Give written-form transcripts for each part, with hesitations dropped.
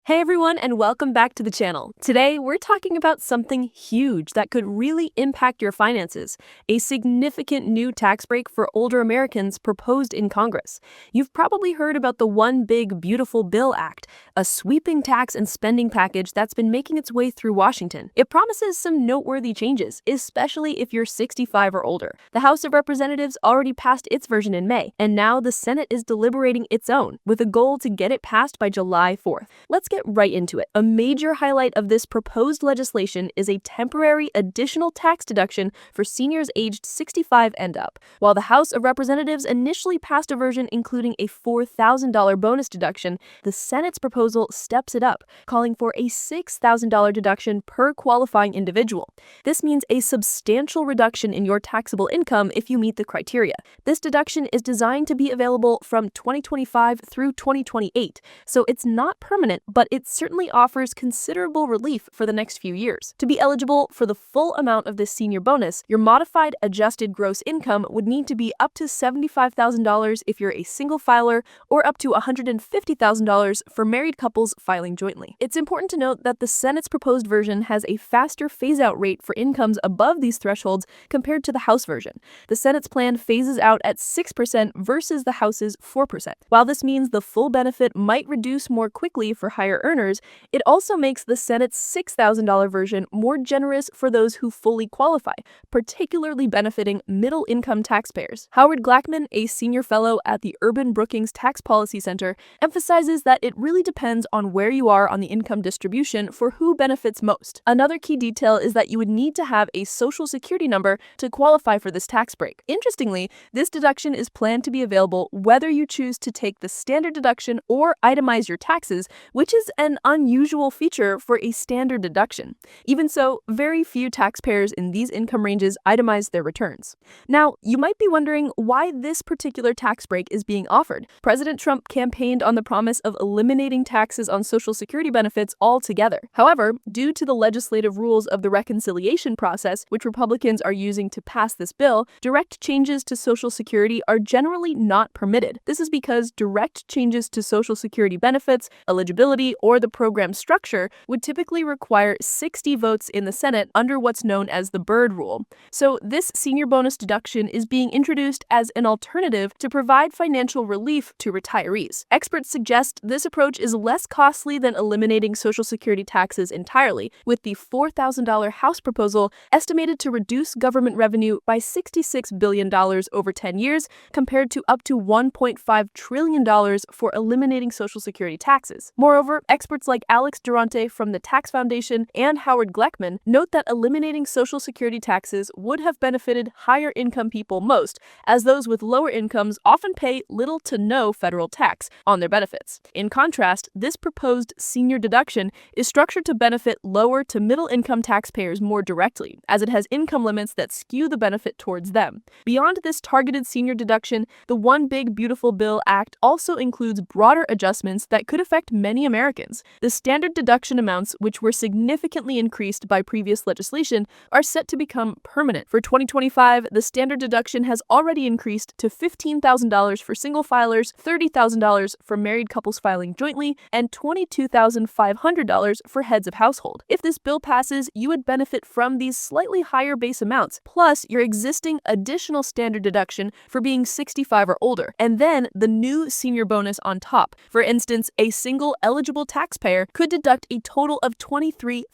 Hey everyone, and welcome back to the channel. Today, we're talking about something huge that could really impact your finances, a significant new tax break for older Americans proposed in Congress. You've probably heard about the One Big Beautiful Bill Act, a sweeping tax and spending package that's been making its way through Washington. It promises some noteworthy changes, especially if you're 65 or older. The House of Representatives already passed its version in May, and now the Senate is deliberating its own, with a goal to get it passed by July 4th. Let's get right into it. A major highlight of this proposed legislation is a temporary additional tax deduction for seniors aged 65 and up. While the House of Representatives initially passed a version including a $4,000 bonus deduction, the Senate's proposal steps it up, calling for a $6,000 deduction per qualifying individual. This means a substantial reduction in your taxable income if you meet the criteria. This deduction is designed to be available from 2025 through 2028, so it's not permanent, but it certainly offers considerable relief for the next few years. To be eligible for the full amount of this senior bonus, your modified adjusted gross income would need to be up to $75,000 if you're a single filer, or up to $150,000 for married couples filing jointly. It's important to note that the Senate's proposed version has a faster phase-out rate for incomes above these thresholds compared to the House version. The Senate's plan phases out at 6% versus the House's 4%. While this means the full benefit might reduce more quickly for higher earners, it also makes the Senate's $6,000 version more generous for those who fully qualify, particularly benefiting middle-income taxpayers. Howard Glackman, a senior fellow at the Urban Brookings Tax Policy Center, emphasizes that it really depends on where you are on the income distribution for who benefits most. Another key detail is that you would need to have a Social Security number to qualify for this tax break. Interestingly, this deduction is planned to be available whether you choose to take the standard deduction or itemize your taxes, which is an unusual feature for a standard deduction. Even so, very few taxpayers in these income ranges itemize their returns. Now, you might be wondering why this particular tax break is being offered. President Trump campaigned on the promise of eliminating taxes on Social Security benefits altogether. However, due to the legislative rules of the reconciliation process, which Republicans are using to pass this bill, direct changes to Social Security are generally not permitted. This is because direct changes to Social Security benefits, eligibility, or the program structure would typically require 60 votes in the Senate under what's known as the Byrd Rule. So this senior bonus deduction is being introduced as an alternative to provide financial relief to retirees. Experts suggest this approach is less costly than eliminating Social Security taxes entirely, with the $4,000 House proposal estimated to reduce government revenue by $66 billion over 10 years, compared to up to $1.5 trillion for eliminating Social Security taxes. Moreover, experts like Alex Durante from the Tax Foundation and Howard Gleckman note that eliminating Social Security taxes would have benefited higher income people most, as those with lower incomes often pay little to no federal tax on their benefits. In contrast, this proposed senior deduction is structured to benefit lower to middle income taxpayers more directly, as it has income limits that skew the benefit towards them. Beyond this targeted senior deduction, the One Big Beautiful Bill Act also includes broader adjustments that could affect many Americans. The standard deduction amounts, which were significantly increased by previous legislation, are set to become permanent. For 2025, the standard deduction has already increased to $15,000 for single filers, $30,000 for married couples filing jointly, and $22,500 for heads of household. If this bill passes, you would benefit from these slightly higher base amounts, plus your existing additional standard deduction for being 65 or older, and then the new senior bonus on top. For instance, a single eligible taxpayer could deduct a total of $23,000,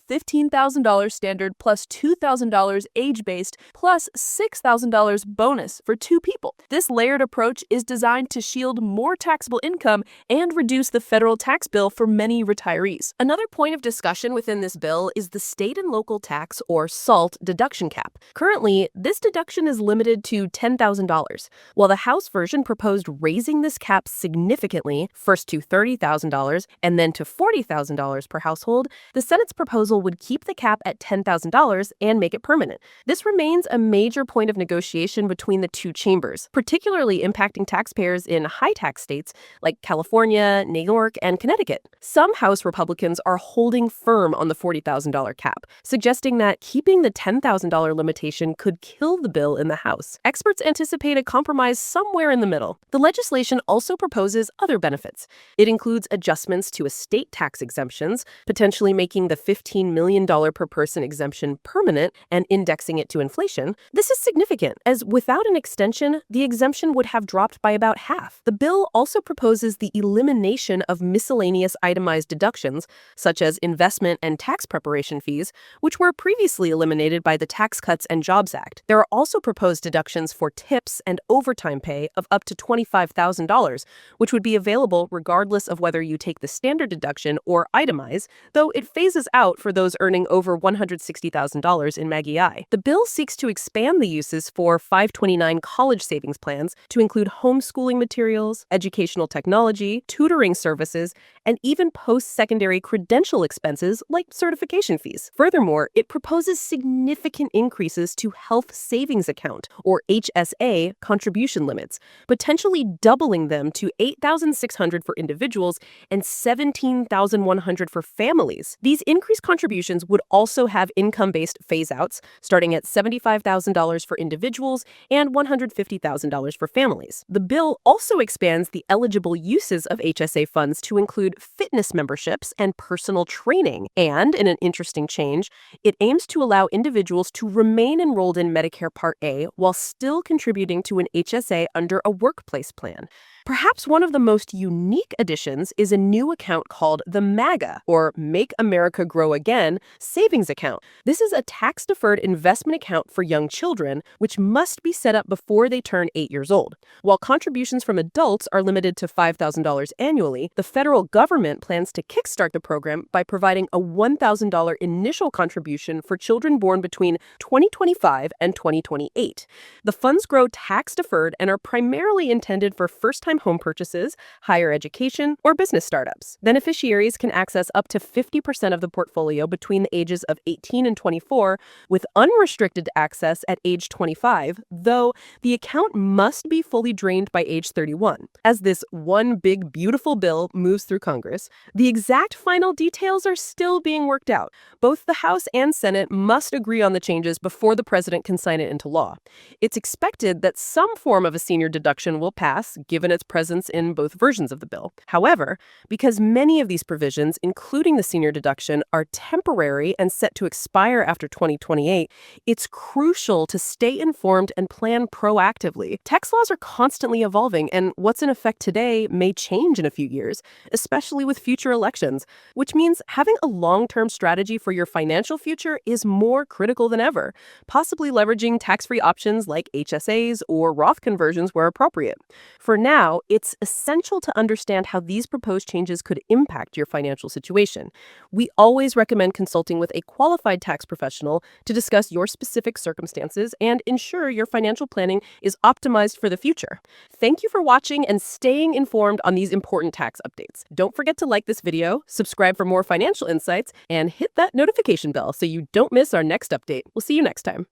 $15,000 standard plus $2,000 age-based plus $6,000 bonus for two people. This layered approach is designed to shield more taxable income and reduce the federal tax bill for many retirees. Another point of discussion within this bill is the state and local tax, or SALT, deduction cap. Currently, this deduction is limited to $10,000. While the House version proposed raising this cap significantly, first to $30,000 and then to $40,000 per household, the Senate's proposal would keep the cap at $10,000 and make it permanent. This remains a major point of negotiation between the two chambers, particularly impacting taxpayers in high-tax states like California Virginia, New York, and Connecticut. Some House Republicans are holding firm on the $40,000 cap, suggesting that keeping the $10,000 limitation could kill the bill in the House. Experts anticipate a compromise somewhere in the middle. The legislation also proposes other benefits. It includes adjustments to estate tax exemptions, potentially making the $15 million per person exemption permanent and indexing it to inflation. This is significant, as without an extension, the exemption would have dropped by about half. The bill also proposes the elimination of miscellaneous itemized deductions, such as investment and tax preparation fees, which were previously eliminated by the Tax Cuts and Jobs Act. There are also proposed deductions for tips and overtime pay of up to $25,000, which would be available regardless of whether you take the standard deduction or itemize, though it phases out for those earning over $160,000 in Maggie I. The bill seeks to expand the uses for 529 college savings plans to include homeschooling materials, educational technology, tutoring services, and even post-secondary credential expenses like certification fees. Furthermore, it proposes significant increases to Health Savings Account, or HSA, contribution limits, potentially doubling them to $8,600 for individuals and $17,100 for families. These increased contributions would also have income-based phase-outs, starting at $75,000 for individuals and $150,000 for families. The bill also expands the eligible uses of HSA funds to include fitness memberships and personal training. And, in an interesting change, it aims to allow individuals to remain enrolled in Medicare Part A while still contributing to an HSA under a workplace plan. Perhaps one of the most unique additions is a new account called the MAGA, or Make America Grow Again, savings account. This is a tax-deferred investment account for young children, which must be set up before they turn 8 years old. While contributions from adults are limited to $5,000 annually, the federal government plans to kickstart the program by providing a $1,000 initial contribution for children born between 2025 and 2028. The funds grow tax-deferred and are primarily intended for first-time home purchases, higher education, or business startups. Beneficiaries can access up to 50% of the portfolio between the ages of 18 and 24, with unrestricted access at age 25, though the account must be fully drained by age 31. As this one big beautiful bill moves through Congress, the exact final details are still being worked out. Both the House and Senate must agree on the changes before the president can sign it into law. It's expected that some form of a senior deduction will pass, given its presence in both versions of the bill. However, because many of these provisions, including the senior deduction, are temporary and set to expire after 2028, it's crucial to stay informed and plan proactively. Tax laws are constantly evolving, and what's in effect today may change in a few years, especially with future elections, which means having a long-term strategy for your financial future is more critical than ever, possibly leveraging tax-free options like HSAs or Roth conversions where appropriate. For now, it's essential to understand how these proposed changes could impact your financial situation. We always recommend consulting with a qualified tax professional to discuss your specific circumstances and ensure your financial planning is optimized for the future. Thank you for watching and staying informed on these important tax updates. Don't forget to like this video, subscribe for more financial insights, and hit that notification bell so you don't miss our next update. We'll see you next time.